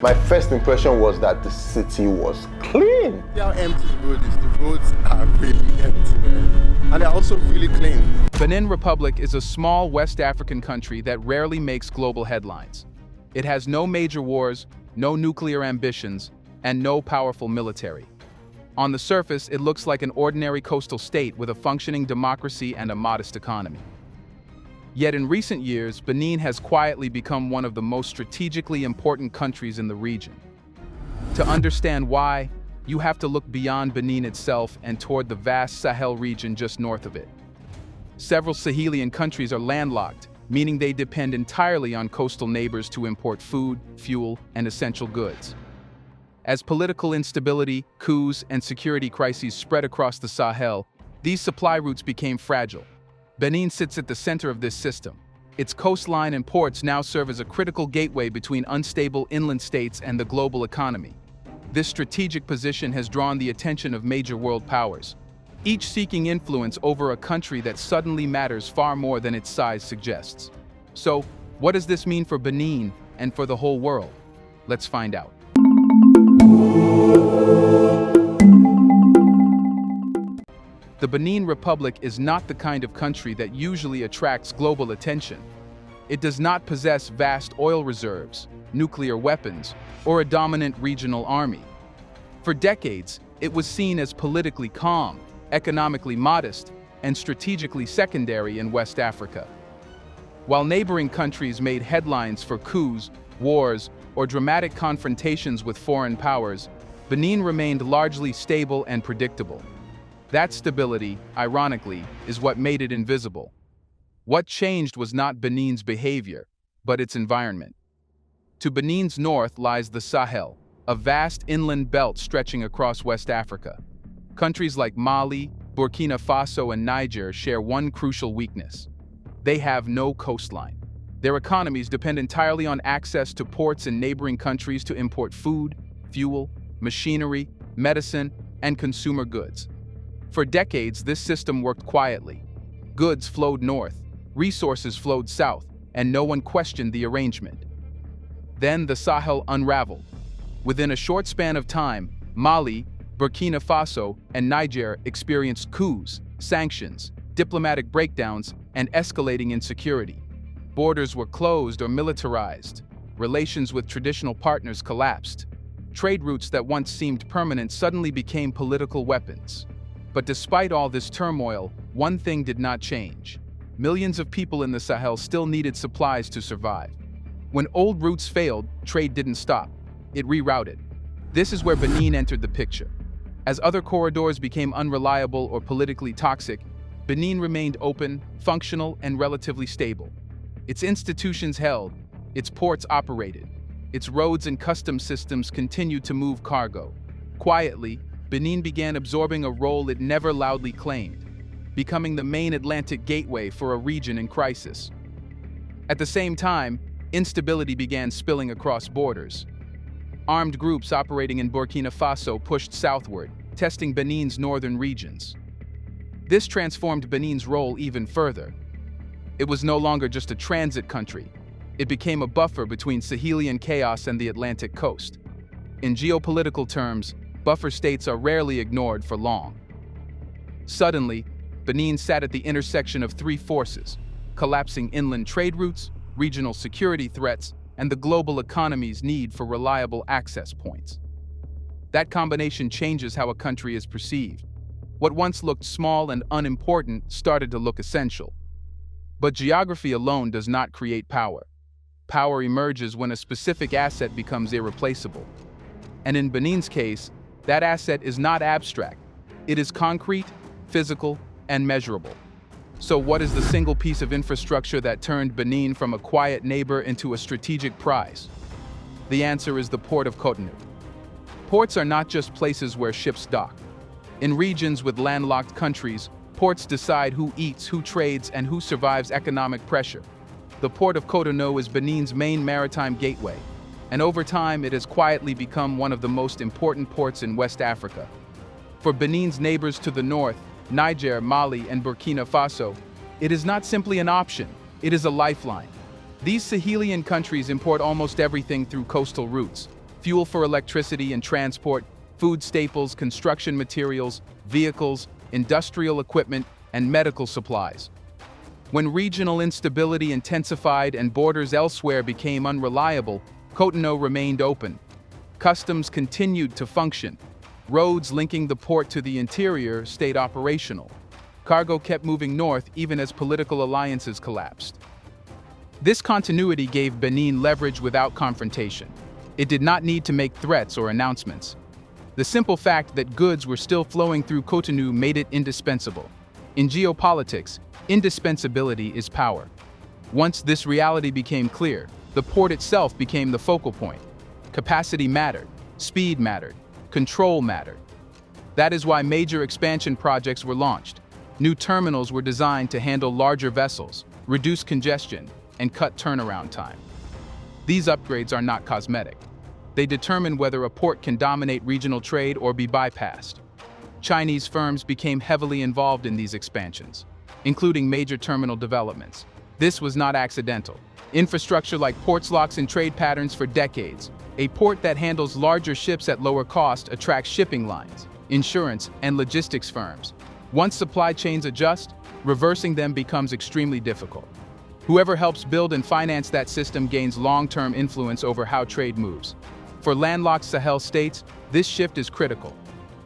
My first impression was that the city was clean. See how empty the road is. The roads are really empty, man. And they're also really clean. Benin Republic is a small West African country that rarely makes global headlines. It has no major wars, no nuclear ambitions, and no powerful military. On the surface, it looks like an ordinary coastal state with a functioning democracy and a modest economy. Yet in recent years, Benin has quietly become one of the most strategically important countries in the region. To understand why, you have to look beyond Benin itself and toward the vast Sahel region just north of it. Several Sahelian countries are landlocked, meaning they depend entirely on coastal neighbors to import food, fuel, and essential goods. As political instability, coups, and security crises spread across the Sahel, these supply routes became fragile. Benin sits at the center of this system. Its coastline and ports now serve as a critical gateway between unstable inland states and the global economy. This strategic position has drawn the attention of major world powers, each seeking influence over a country that suddenly matters far more than its size suggests. So, what does this mean for Benin and for the whole world? Let's find out. The Benin Republic is not the kind of country that usually attracts global attention. It does not possess vast oil reserves, nuclear weapons, or a dominant regional army. For decades, it was seen as politically calm, economically modest, and strategically secondary in West Africa. While neighboring countries made headlines for coups, wars, or dramatic confrontations with foreign powers, Benin remained largely stable and predictable. That stability, ironically, is what made it invisible. What changed was not Benin's behavior, but its environment. To Benin's north lies the Sahel, a vast inland belt stretching across West Africa. Countries like Mali, Burkina Faso, and Niger share one crucial weakness. They have no coastline. Their economies depend entirely on access to ports in neighboring countries to import food, fuel, machinery, medicine, and consumer goods. For decades, this system worked quietly. Goods flowed north, resources flowed south, and no one questioned the arrangement. Then the Sahel unraveled. Within a short span of time, Mali, Burkina Faso, and Niger experienced coups, sanctions, diplomatic breakdowns, and escalating insecurity. Borders were closed or militarized. Relations with traditional partners collapsed. Trade routes that once seemed permanent suddenly became political weapons. But despite all this turmoil, one thing did not change. Millions of people in the Sahel still needed supplies to survive. When old routes failed, trade didn't stop. It rerouted. This is where Benin entered the picture. As other corridors became unreliable or politically toxic, Benin remained open, functional, and relatively stable. Its institutions held, its ports operated, its roads and customs systems continued to move cargo. Quietly, Benin began absorbing a role it never loudly claimed, becoming the main Atlantic gateway for a region in crisis. At the same time, instability began spilling across borders. Armed groups operating in Burkina Faso pushed southward, testing Benin's northern regions. This transformed Benin's role even further. It was no longer just a transit country. It became a buffer between Sahelian chaos and the Atlantic coast. In geopolitical terms, buffer states are rarely ignored for long. Suddenly, Benin sat at the intersection of three forces: collapsing inland trade routes, regional security threats, and the global economy's need for reliable access points. That combination changes how a country is perceived. What once looked small and unimportant started to look essential. But geography alone does not create power. Power emerges when a specific asset becomes irreplaceable. And in Benin's case, that asset is not abstract. It is concrete, physical, and measurable. So what is the single piece of infrastructure that turned Benin from a quiet neighbor into a strategic prize? The answer is the port of Cotonou. Ports are not just places where ships dock. In regions with landlocked countries, ports decide who eats, who trades, and who survives economic pressure. The port of Cotonou is Benin's main maritime gateway, and over time it has quietly become one of the most important ports in West Africa. For Benin's neighbors to the north, Niger, Mali, and Burkina Faso, it is not simply an option, it is a lifeline. These Sahelian countries import almost everything through coastal routes: fuel for electricity and transport, food staples, construction materials, vehicles, industrial equipment, and medical supplies. When regional instability intensified and borders elsewhere became unreliable, Cotonou remained open. Customs continued to function. Roads linking the port to the interior stayed operational. Cargo kept moving north even as political alliances collapsed. This continuity gave Benin leverage without confrontation. It did not need to make threats or announcements. The simple fact that goods were still flowing through Cotonou made it indispensable. In geopolitics, indispensability is power. Once this reality became clear, the port itself became the focal point. Capacity mattered, speed mattered, control mattered. That is why major expansion projects were launched. New terminals were designed to handle larger vessels, reduce congestion, and cut turnaround time. These upgrades are not cosmetic. They determine whether a port can dominate regional trade or be bypassed. Chinese firms became heavily involved in these expansions, including major terminal developments. This was not accidental. Infrastructure like ports locks in trade patterns for decades. A port that handles larger ships at lower cost attracts shipping lines, insurance, and logistics firms. Once supply chains adjust, reversing them becomes extremely difficult. Whoever helps build and finance that system gains long-term influence over how trade moves. For landlocked Sahel states, this shift is critical.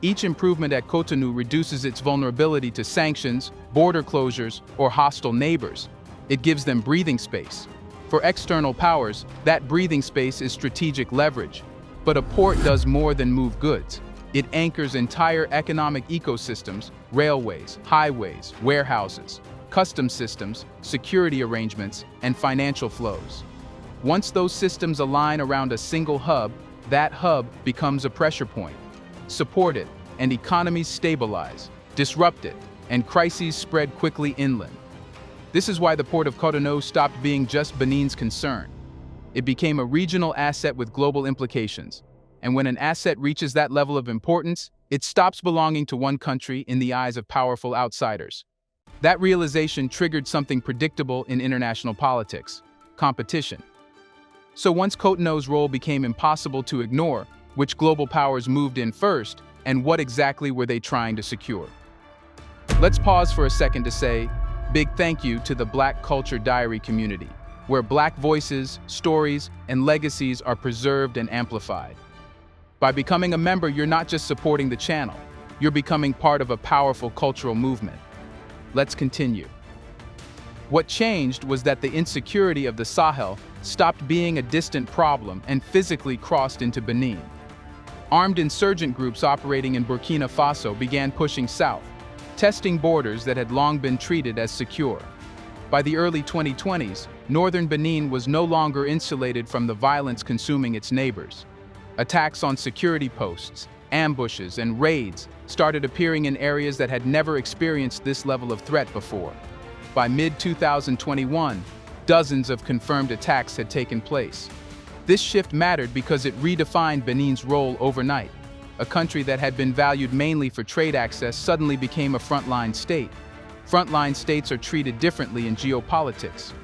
Each improvement at Cotonou reduces its vulnerability to sanctions, border closures, or hostile neighbors. It gives them breathing space. For external powers, that breathing space is strategic leverage. But a port does more than move goods. It anchors entire economic ecosystems, railways, highways, warehouses, customs systems, security arrangements, and financial flows. Once those systems align around a single hub, that hub becomes a pressure point. Support it, and economies stabilize. Disrupt it, and crises spread quickly inland. This is why the port of Cotonou stopped being just Benin's concern. It became a regional asset with global implications. And when an asset reaches that level of importance, it stops belonging to one country in the eyes of powerful outsiders. That realization triggered something predictable in international politics: competition. So once Cotonou's role became impossible to ignore, which global powers moved in first, and what exactly were they trying to secure? Let's pause for a second to say, big thank you to the Black Culture Diary community, where Black voices, stories, and legacies are preserved and amplified. By becoming a member, you're not just supporting the channel, you're becoming part of a powerful cultural movement. Let's continue. What changed was that the insecurity of the Sahel stopped being a distant problem and physically crossed into Benin. Armed insurgent groups operating in Burkina Faso began pushing south, testing borders that had long been treated as secure. By the early 2020s, northern Benin was no longer insulated from the violence consuming its neighbors. Attacks on security posts, ambushes, and raids started appearing in areas that had never experienced this level of threat before. By mid-2021, dozens of confirmed attacks had taken place. This shift mattered because it redefined Benin's role overnight. A country that had been valued mainly for trade access suddenly became a frontline state. Frontline states are treated differently in geopolitics.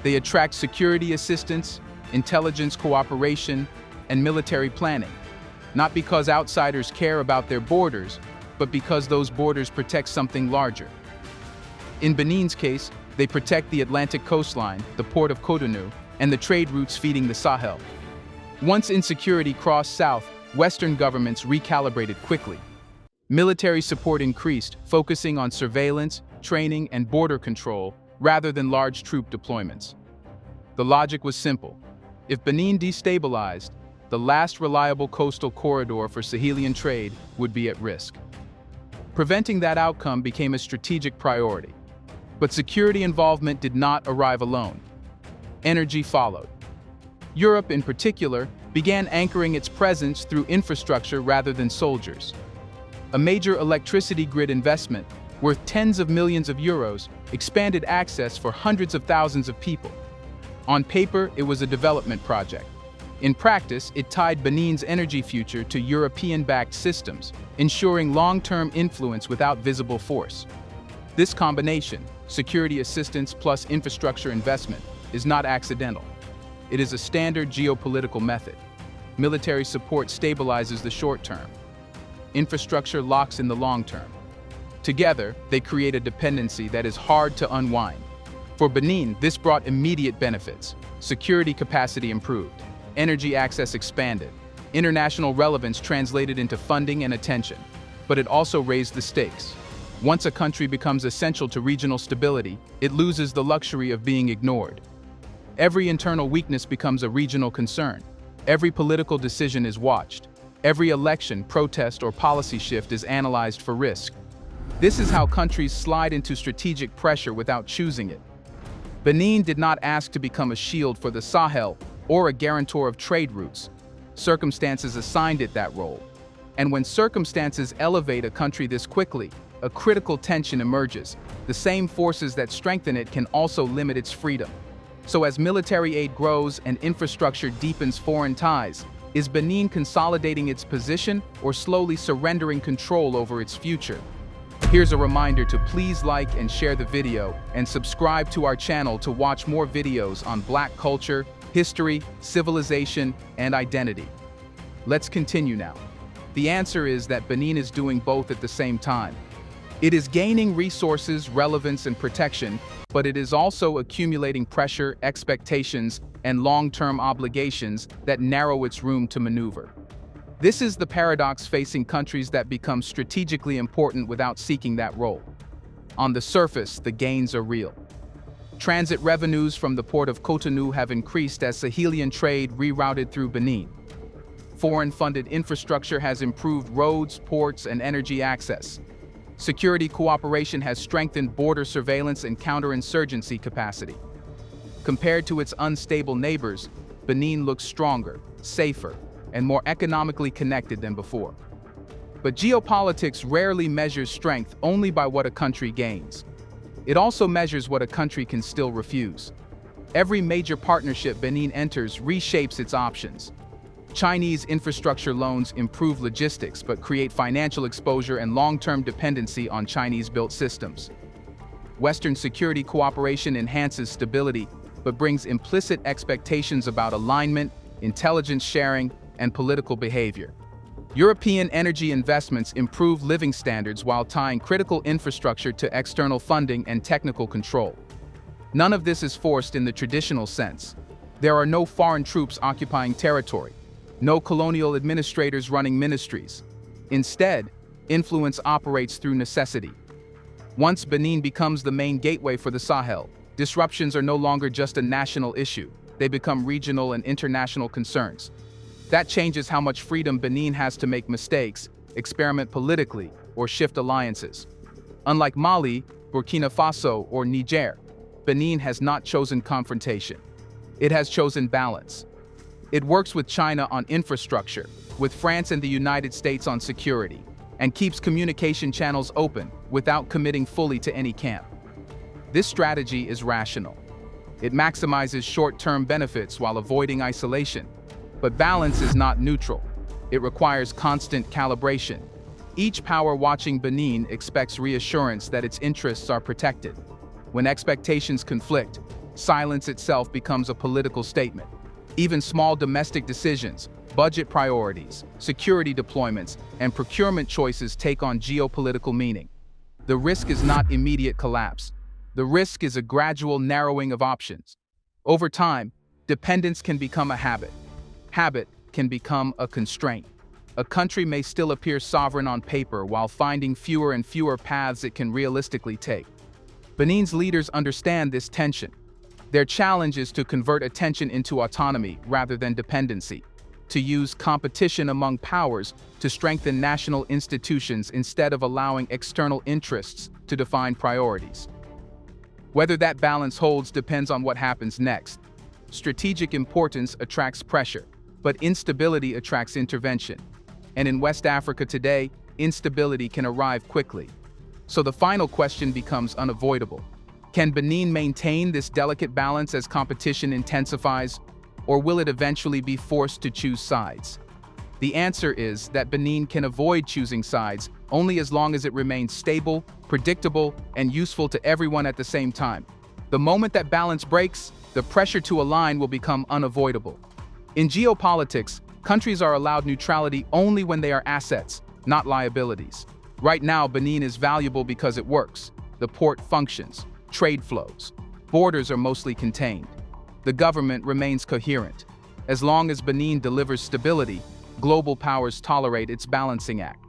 They attract security assistance, intelligence cooperation, and military planning, not because outsiders care about their borders, but because those borders protect something larger. In Benin's case, they protect the Atlantic coastline, the port of Cotonou, and the trade routes feeding the Sahel. Once insecurity crossed south, Western governments recalibrated quickly. Military support increased, focusing on surveillance, training, and border control rather than large troop deployments. The logic was simple. If Benin destabilized, the last reliable coastal corridor for Sahelian trade would be at risk. Preventing that outcome became a strategic priority. But security involvement did not arrive alone. Energy followed. Europe, in particular, began anchoring its presence through infrastructure rather than soldiers. A major electricity grid investment, worth tens of millions of euros, expanded access for hundreds of thousands of people. On paper, it was a development project. In practice, it tied Benin's energy future to European-backed systems, ensuring long-term influence without visible force. This combination, security assistance plus infrastructure investment, is not accidental. It is a standard geopolitical method. Military support stabilizes the short term. Infrastructure locks in the long term. Together, they create a dependency that is hard to unwind. For Benin, this brought immediate benefits. Security capacity improved. Energy access expanded. International relevance translated into funding and attention. But it also raised the stakes. Once a country becomes essential to regional stability, it loses the luxury of being ignored. Every internal weakness becomes a regional concern. Every political decision is watched. Every election, protest, or policy shift is analyzed for risk. This is how countries slide into strategic pressure without choosing it. Benin did not ask to become a shield for the Sahel or a guarantor of trade routes. Circumstances assigned it that role. And when circumstances elevate a country this quickly, a critical tension emerges. The same forces that strengthen it can also limit its freedom. So as military aid grows and infrastructure deepens foreign ties, is Benin consolidating its position or slowly surrendering control over its future? Here's a reminder to please like and share the video and subscribe to our channel to watch more videos on Black culture, history, civilization, and identity. Let's continue now. The answer is that Benin is doing both at the same time. It is gaining resources, relevance, and protection, but it is also accumulating pressure, expectations, and long-term obligations that narrow its room to maneuver. This is the paradox facing countries that become strategically important without seeking that role. On the surface, the gains are real. Transit revenues from the port of Cotonou have increased as Sahelian trade rerouted through Benin. Foreign-funded infrastructure has improved roads, ports, and energy access. Security cooperation has strengthened border surveillance and counterinsurgency capacity. Compared to its unstable neighbors, Benin looks stronger, safer, and more economically connected than before. But geopolitics rarely measures strength only by what a country gains. It also measures what a country can still refuse. Every major partnership Benin enters reshapes its options. Chinese infrastructure loans improve logistics but create financial exposure and long-term dependency on Chinese-built systems. Western security cooperation enhances stability but brings implicit expectations about alignment, intelligence sharing, and political behavior. European energy investments improve living standards while tying critical infrastructure to external funding and technical control. None of this is forced in the traditional sense. There are no foreign troops occupying territory. No colonial administrators running ministries. Instead, influence operates through necessity. Once Benin becomes the main gateway for the Sahel, disruptions are no longer just a national issue. They become regional and international concerns. That changes how much freedom Benin has to make mistakes, experiment politically, or shift alliances. Unlike Mali, Burkina Faso, or Niger, Benin has not chosen confrontation. It has chosen balance. It works with China on infrastructure, with France and the United States on security, and keeps communication channels open without committing fully to any camp. This strategy is rational. It maximizes short-term benefits while avoiding isolation. But balance is not neutral. It requires constant calibration. Each power watching Benin expects reassurance that its interests are protected. When expectations conflict, silence itself becomes a political statement. Even small domestic decisions, budget priorities, security deployments, and procurement choices take on geopolitical meaning. The risk is not immediate collapse. The risk is a gradual narrowing of options. Over time, dependence can become a habit. Habit can become a constraint. A country may still appear sovereign on paper while finding fewer and fewer paths it can realistically take. Benin's leaders understand this tension. Their challenge is to convert attention into autonomy rather than dependency, to use competition among powers to strengthen national institutions instead of allowing external interests to define priorities. Whether that balance holds depends on what happens next. Strategic importance attracts pressure, but instability attracts intervention. And in West Africa today, instability can arrive quickly. So the final question becomes unavoidable. Can Benin maintain this delicate balance as competition intensifies, or will it eventually be forced to choose sides? The answer is that Benin can avoid choosing sides only as long as it remains stable, predictable, and useful to everyone at the same time. The moment that balance breaks, the pressure to align will become unavoidable. In geopolitics, Countries are allowed neutrality only when they are assets, not liabilities. Right now, Benin is valuable because it works. The port functions, trade flows. Borders are mostly contained. The government remains coherent. As long as Benin delivers stability, global powers tolerate its balancing act.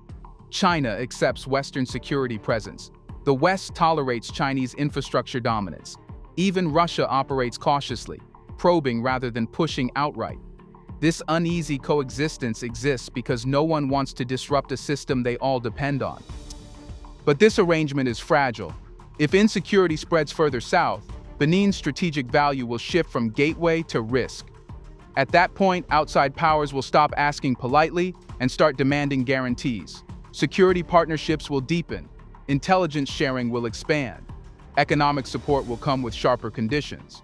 China accepts Western security presence. The West tolerates Chinese infrastructure dominance. Even Russia operates cautiously, probing rather than pushing outright. This uneasy coexistence exists because no one wants to disrupt a system they all depend on. But this arrangement is fragile. If insecurity spreads further south, Benin's strategic value will shift from gateway to risk. At that point, outside powers will stop asking politely and start demanding guarantees. Security partnerships will deepen. Intelligence sharing will expand. Economic support will come with sharper conditions.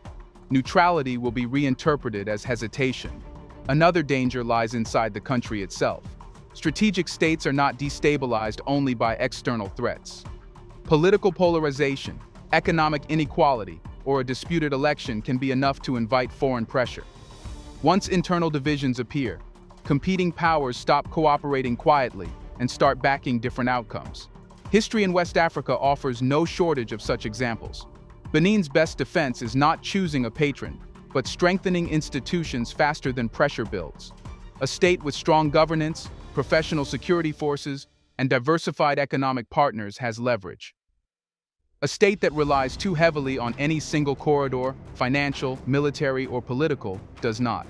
Neutrality will be reinterpreted as hesitation. Another danger lies inside the country itself. Strategic states are not destabilized only by external threats. Political polarization, economic inequality, or a disputed election can be enough to invite foreign pressure. Once internal divisions appear, competing powers stop cooperating quietly and start backing different outcomes. History in West Africa offers no shortage of such examples. Benin's best defense is not choosing a patron, but strengthening institutions faster than pressure builds. A state with strong governance, professional security forces, and diversified economic partners has leverage. A state that relies too heavily on any single corridor, financial, military, or political, does not.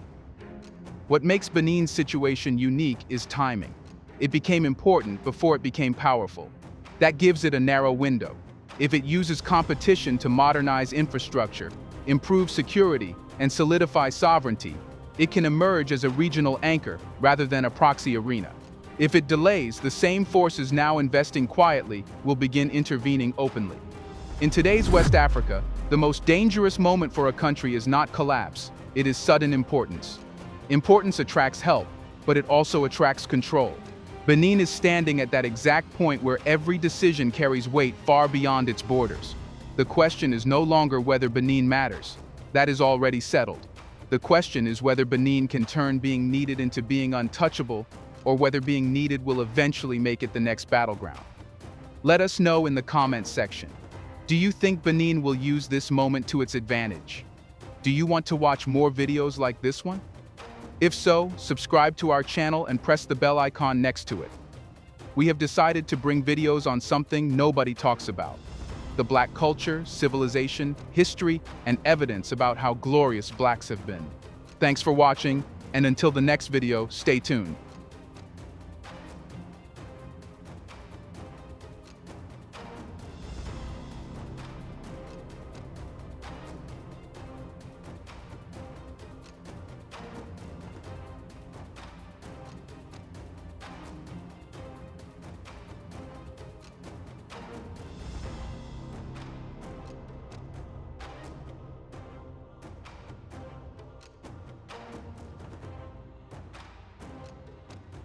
What makes Benin's situation unique is timing. It became important before it became powerful. That gives it a narrow window. If it uses competition to modernize infrastructure, improve security, and solidify sovereignty, it can emerge as a regional anchor rather than a proxy arena. If it delays, the same forces now investing quietly will begin intervening openly. In today's West Africa, the most dangerous moment for a country is not collapse, it is sudden importance. Importance attracts help, but it also attracts control. Benin is standing at that exact point where every decision carries weight far beyond its borders. The question is no longer whether Benin matters. That is already settled. The question is whether Benin can turn being needed into being untouchable, or whether being needed will eventually make it the next battleground. Let us know in the comments section. Do you think Benin will use this moment to its advantage? Do you want to watch more videos like this one? If so, subscribe to our channel and press the bell icon next to it. We have decided to bring videos on something nobody talks about: the Black culture, civilization, history, and evidence about how glorious Blacks have been. Thanks for watching, and until the next video, stay tuned.